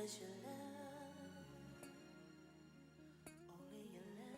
was your love, only your love.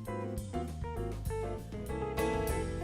It was your love.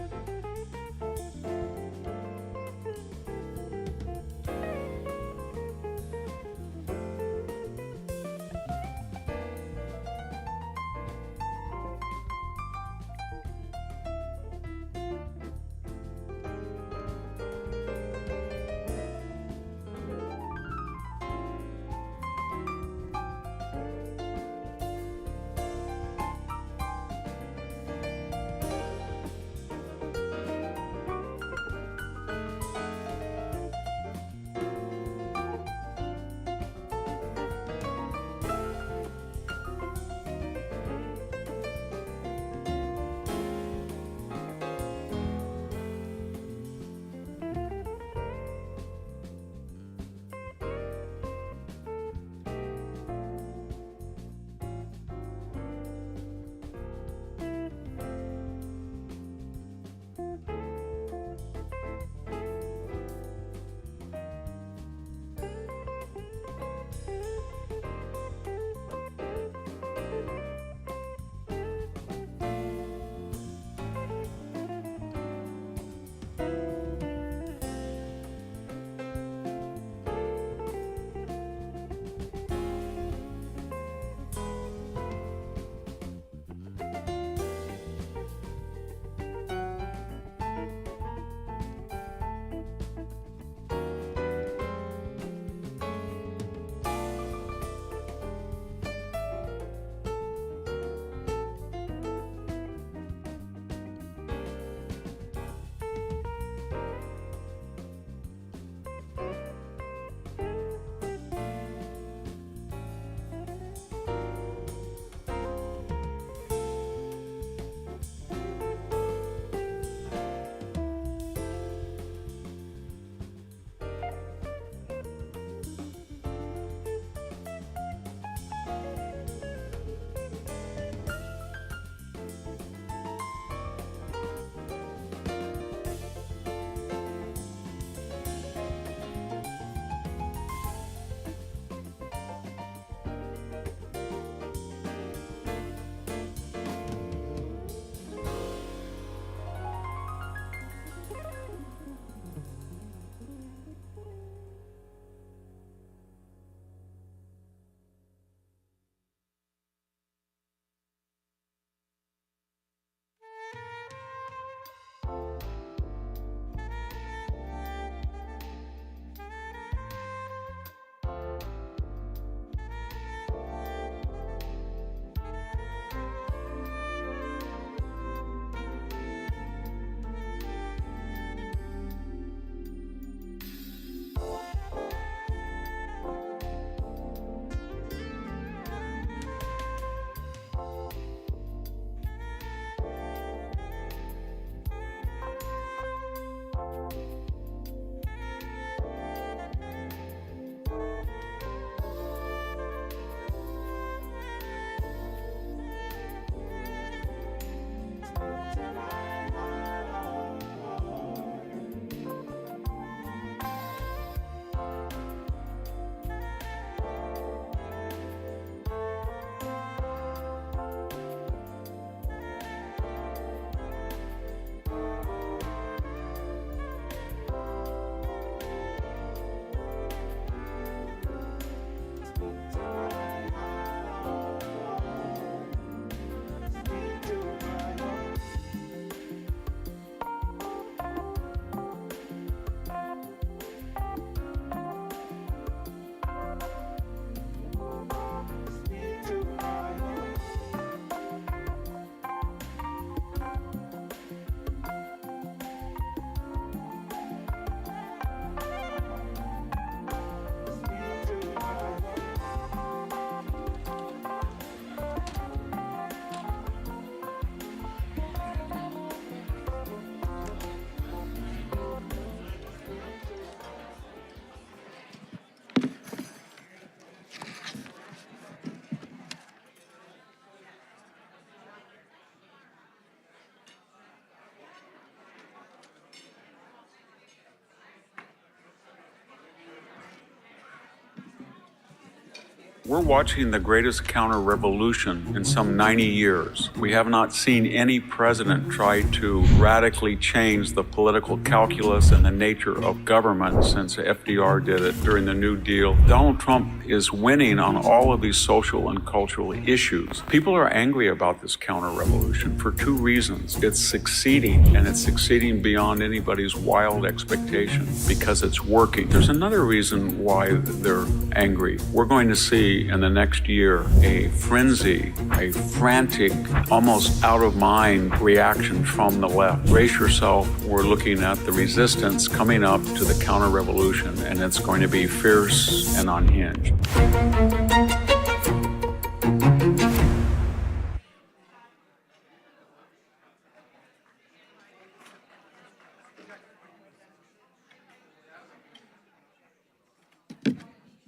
We're watching the greatest counter-revolution in some 90 years. We have not seen any president try to radically change the political calculus and the nature of government since FDR did it during the New Deal. Donald Trump is winning on all of these social and cultural issues. People are angry about this counter-revolution for two reasons. It's succeeding, and it's succeeding beyond anybody's wild expectation because it's working. There's another reason why they're angry. We're going to see in the next year a frenzy, a frantic, almost out-of-mind reaction from the left. Brace yourself. We're looking at the resistance coming up to the counter-revolution, and it's going to be fierce and unhinged.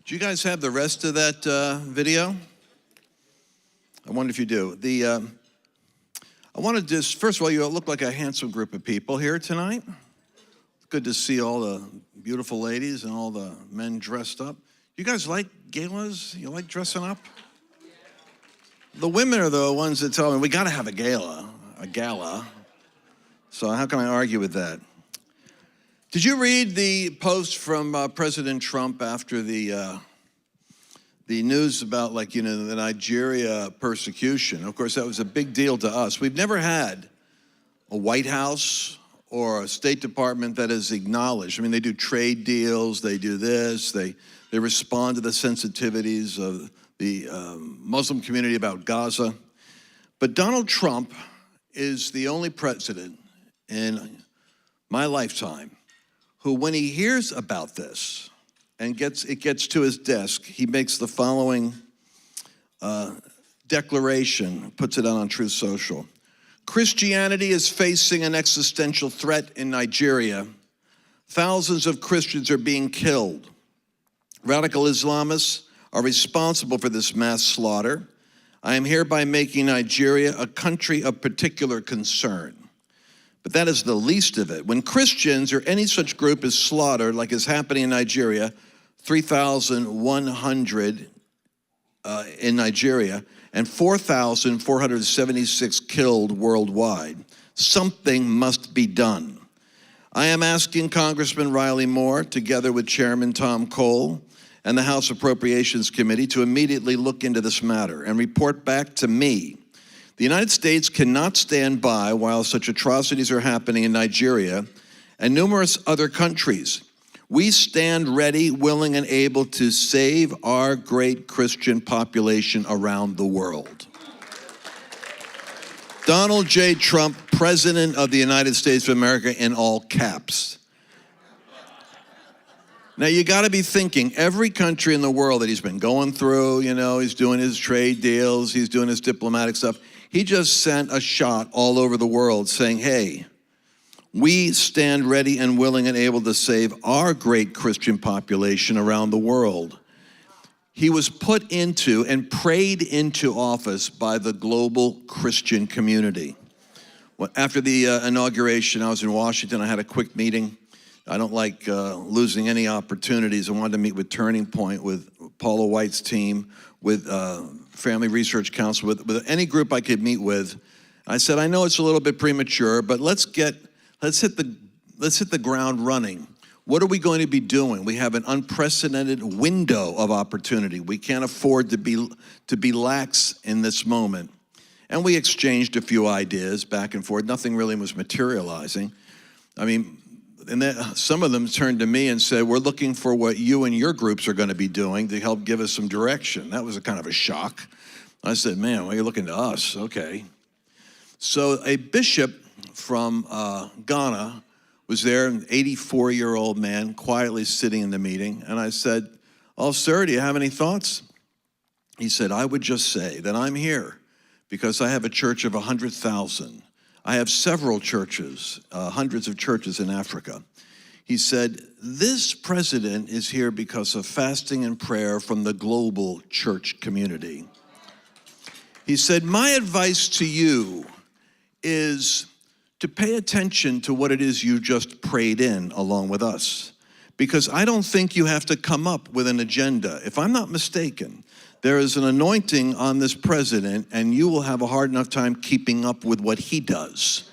Do you guys have the rest of that video? I wonder if you do. I want to just, first of all, you look like a handsome group of people here tonight. Good to see all the beautiful ladies and all the men dressed up. You guys like galas? You like dressing up? The women are the ones that tell me, we got to have a gala. So how can I argue with that? Did you read the post from President Trump after the news about, like, you know, the Nigeria persecution? Of course, that was a big deal to us. We've never had a White House or a State Department that is acknowledged. I mean, they do trade deals, they do this, they respond to the sensitivities of the Muslim community about Gaza. But Donald Trump is the only president in my lifetime who, when he hears about this and it gets to his desk, he makes the following declaration, puts it out on Truth Social. Christianity is facing an existential threat in Nigeria. Thousands of Christians are being killed. Radical Islamists are responsible for this mass slaughter. I am hereby making Nigeria a country of particular concern. But that is the least of it. When Christians or any such group is slaughtered, like is happening in Nigeria, 3,100 in Nigeria, and 4,476 killed worldwide, something must be done. I am asking Congressman Riley Moore, together with Chairman Tom Cole and the House Appropriations Committee, to immediately look into this matter and report back to me. The United States cannot stand by while such atrocities are happening in Nigeria and numerous other countries. We stand ready, willing, and able to save our great Christian population around the world. Donald J. Trump, President of the United States of America, in all caps. Now, you got to be thinking, every country in the world that he's been going through, you know, he's doing his trade deals, he's doing his diplomatic stuff. He just sent a shot all over the world saying, hey, we stand ready and willing and able to save our great Christian population around the world. He was put into and prayed into office by the global Christian community. After the inauguration, I was in Washington. I had a quick meeting. I don't like losing any opportunities. I wanted to meet with Turning Point, with Paula White's team, with Family Research Council, with any group I could meet with. I said, I know it's a little bit premature, but let's hit the ground running. What are we going to be doing? We have an unprecedented window of opportunity. We can't afford to be lax in this moment. And we exchanged a few ideas back and forth. Nothing really was materializing. I mean, and then some of them turned to me and said, we're looking for what you and your groups are going to be doing to help give us some direction. That was a kind of a shock. I said, man, well, you're looking to us. Okay. So a bishop from Ghana was there, an 84-year-old man, quietly sitting in the meeting. And I said, oh, sir, do you have any thoughts? He said, I would just say that I'm here because I have a church of 100,000. I have several churches, hundreds of churches in Africa. He said, this president is here because of fasting and prayer from the global church community. He said, my advice to you is to pay attention to what it is you just prayed in along with us. Because I don't think you have to come up with an agenda. If I'm not mistaken, There is an anointing on this president, and you will have a hard enough time keeping up with what he does.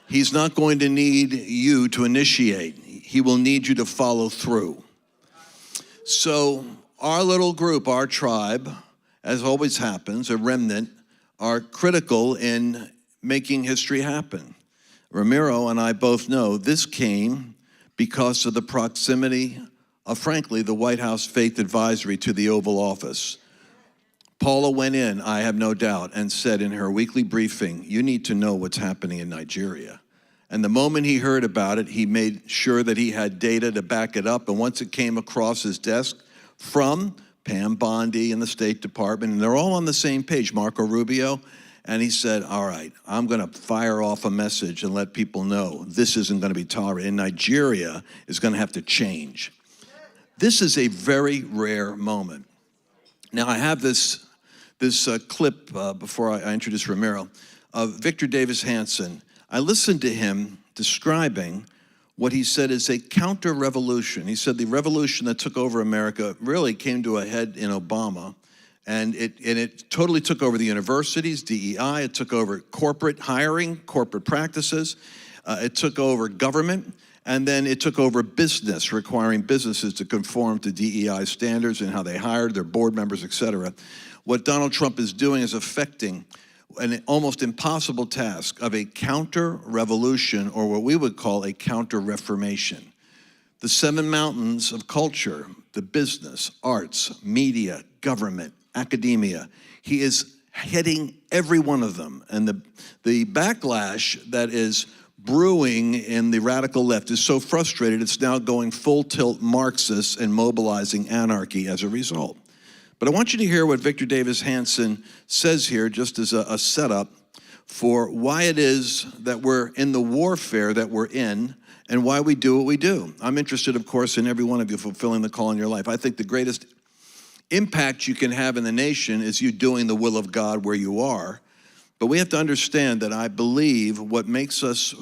He's not going to need you to initiate. He will need you to follow through. So our little group, our tribe, as always happens, a remnant, are critical in making history happen. Ramiro and I both know this came because of the proximity of, frankly, the White House Faith Advisory to the Oval Office. Paula went in, I have no doubt, and said in her weekly briefing, you need to know what's happening in Nigeria. And the moment he heard about it, he made sure that he had data to back it up. And once it came across his desk from Pam Bondi and the State Department, and they're all on the same page, Marco Rubio, and he said, all right, I'm going to fire off a message and let people know this isn't going to be tolerated. And Nigeria is going to have to change. This is a very rare moment. Now, I have this clip before I introduce Ramiro of Victor Davis Hanson. I listened to him describing what he said is a counter-revolution. He said the revolution that took over America really came to a head in Obama, and it totally took over the universities, DEI, it took over corporate hiring, corporate practices, it took over government, and then it took over business, requiring businesses to conform to DEI standards and how they hired their board members, et cetera. What Donald Trump is doing is affecting an almost impossible task of a counter-revolution, or what we would call a counter-reformation. The 7 mountains of culture, the business, arts, media, government, academia, he is hitting every one of them. And the backlash that is brewing in the radical left is so frustrated, it's now going full tilt Marxist and mobilizing anarchy as a result. But I want you to hear what Victor Davis Hanson says here, just as a setup for why it is that we're in the warfare that we're in and why we do what we do. I'm interested, of course, in every one of you fulfilling the call in your life. I think the greatest impact you can have in the nation is you doing the will of God where you are. But we have to understand that I believe what makes us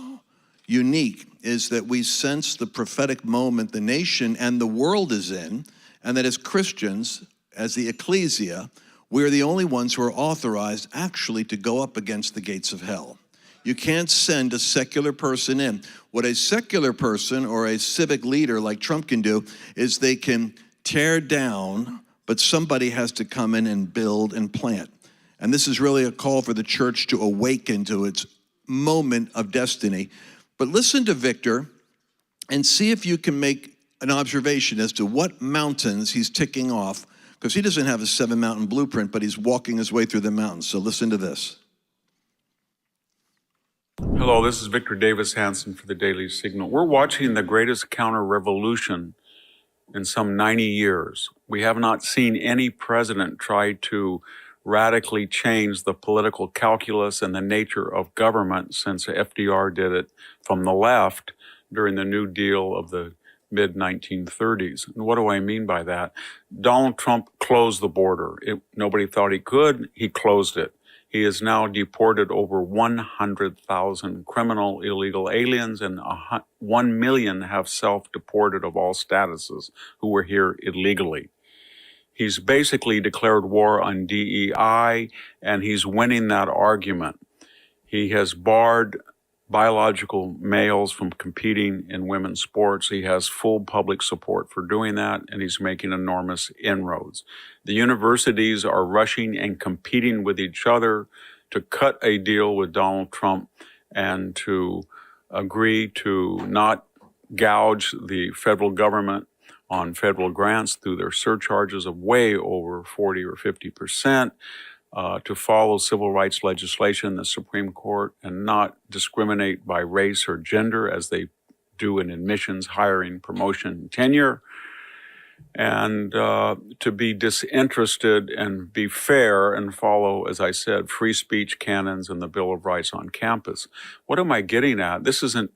unique is that we sense the prophetic moment the nation and the world is in, and that as Christians, as the ecclesia, we are the only ones who are authorized actually to go up against the gates of hell. You can't send a secular person in. What a secular person or a civic leader like Trump can do is they can tear down, but somebody has to come in and build and plant. And this is really a call for the church to awaken to its moment of destiny. But listen to Victor and see if you can make an observation as to what mountains he's ticking off, because he doesn't have a 7-mountain blueprint, but he's walking his way through the mountains. So listen to this. Hello, this is Victor Davis Hanson for the Daily Signal. We're watching the greatest counter-revolution in some 90 years. We have not seen any president try to radically change the political calculus and the nature of government since FDR did it from the left during the New Deal of the mid-1930s. And what do I mean by that? Donald Trump closed the border. Nobody thought he could. He closed it. He has now deported over 100,000 criminal illegal aliens, and 1 million have self-deported of all statuses who were here illegally. He's basically declared war on DEI, and he's winning that argument. He has barred biological males from competing in women's sports. He has full public support for doing that, and he's making enormous inroads. The universities are rushing and competing with each other to cut a deal with Donald Trump and to agree to not gouge the federal government on federal grants through their surcharges of way over 40 or 50%. To follow civil rights legislation in the Supreme Court and not discriminate by race or gender as they do in admissions, hiring, promotion, tenure, and to be disinterested and be fair and follow, as I said, free speech canons and the Bill of Rights on campus. What am I getting at? This isn't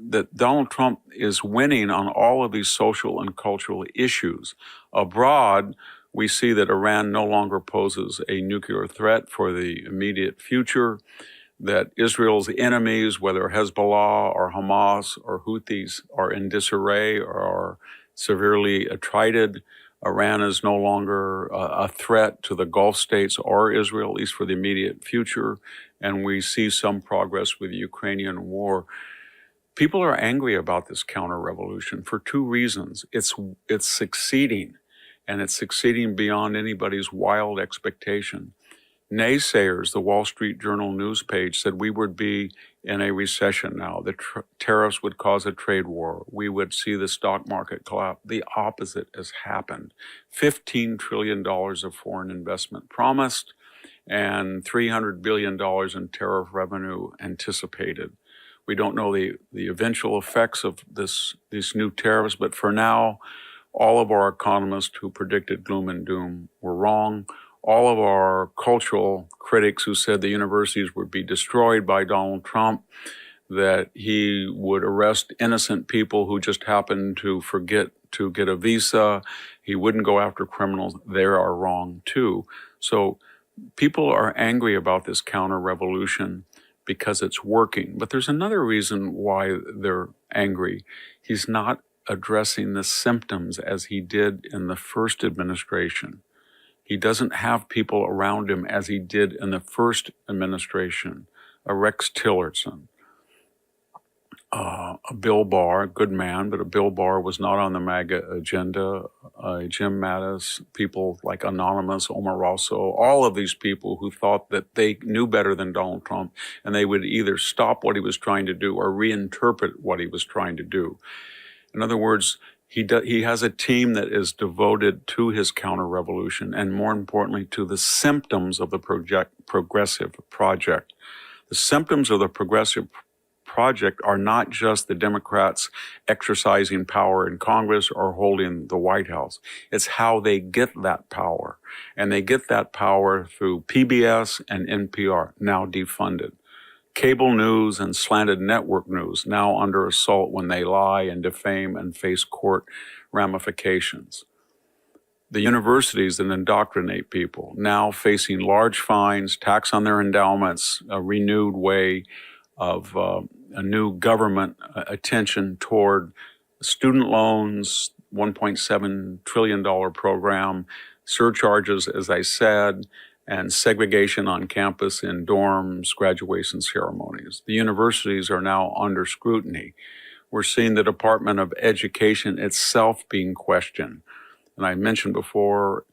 that Donald Trump is winning on all of these social and cultural issues. Abroad, we see that Iran no longer poses a nuclear threat for the immediate future, that Israel's enemies, whether Hezbollah or Hamas or Houthis, are in disarray or are severely attrited. Iran is no longer a threat to the Gulf states or Israel, at least for the immediate future. And we see some progress with the Ukrainian war. People are angry about this counter-revolution for two reasons. It's succeeding, and it's succeeding beyond anybody's wild expectation. Naysayers, the Wall Street Journal news page, said we would be in a recession now. The tariffs would cause a trade war. We would see the stock market collapse. The opposite has happened. $15 trillion of foreign investment promised and $300 billion in tariff revenue anticipated. We don't know the eventual effects of these new tariffs, but for now, all of our economists who predicted gloom and doom were wrong. All of our cultural critics who said the universities would be destroyed by Donald Trump, that he would arrest innocent people who just happened to forget to get a visa, he wouldn't go after criminals, they are wrong too. So people are angry about this counter-revolution because it's working. But there's another reason why they're angry. He's not addressing the symptoms as he did in the first administration. He doesn't have people around him as he did in the first administration. A Rex Tillerson, a Bill Barr, a good man, but a Bill Barr was not on the MAGA agenda. Jim Mattis, people like Anonymous, Omaroso, all of these people who thought that they knew better than Donald Trump, and they would either stop what he was trying to do or reinterpret what he was trying to do. In other words, he has a team that is devoted to his counter-revolution and, more importantly, to the symptoms of the progressive project. The symptoms of the progressive project are not just the Democrats exercising power in Congress or holding the White House. It's how they get that power. And they get that power through PBS and NPR, now defunded. Cable news and slanted network news now under assault when they lie and defame and face court ramifications. The universities that indoctrinate people now facing large fines, tax on their endowments, a renewed way of a new government attention toward student loans, $1.7 trillion program, surcharges, as I said, and segregation on campus in dorms, graduation ceremonies. The universities are now under scrutiny. We're seeing the Department of Education itself being questioned. And I mentioned before,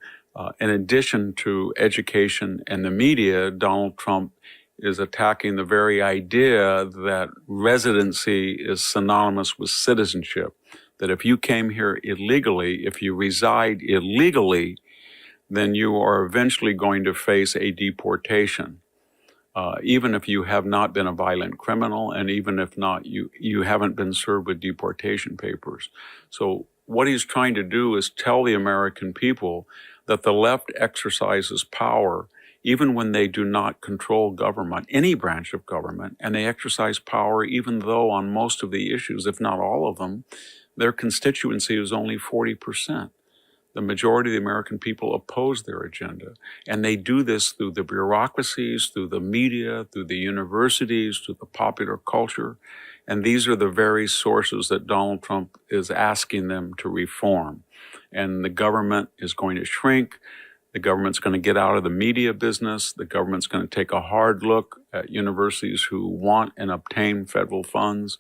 in addition to education and the media, Donald Trump is attacking the very idea that residency is synonymous with citizenship, that if you came here illegally, if you reside illegally, then you are eventually going to face a deportation, even if you have not been a violent criminal, and even if not, you haven't been served with deportation papers. So what he's trying to do is tell the American people that the left exercises power even when they do not control government, any branch of government, and they exercise power even though on most of the issues, if not all of them, their constituency is only 40%. The majority of the American people oppose their agenda. And they do this through the bureaucracies, through the media, through the universities, through the popular culture. And these are the very sources that Donald Trump is asking them to reform. And the government is going to shrink. The government's going to get out of the media business. The government's going to take a hard look at universities who want and obtain federal funds.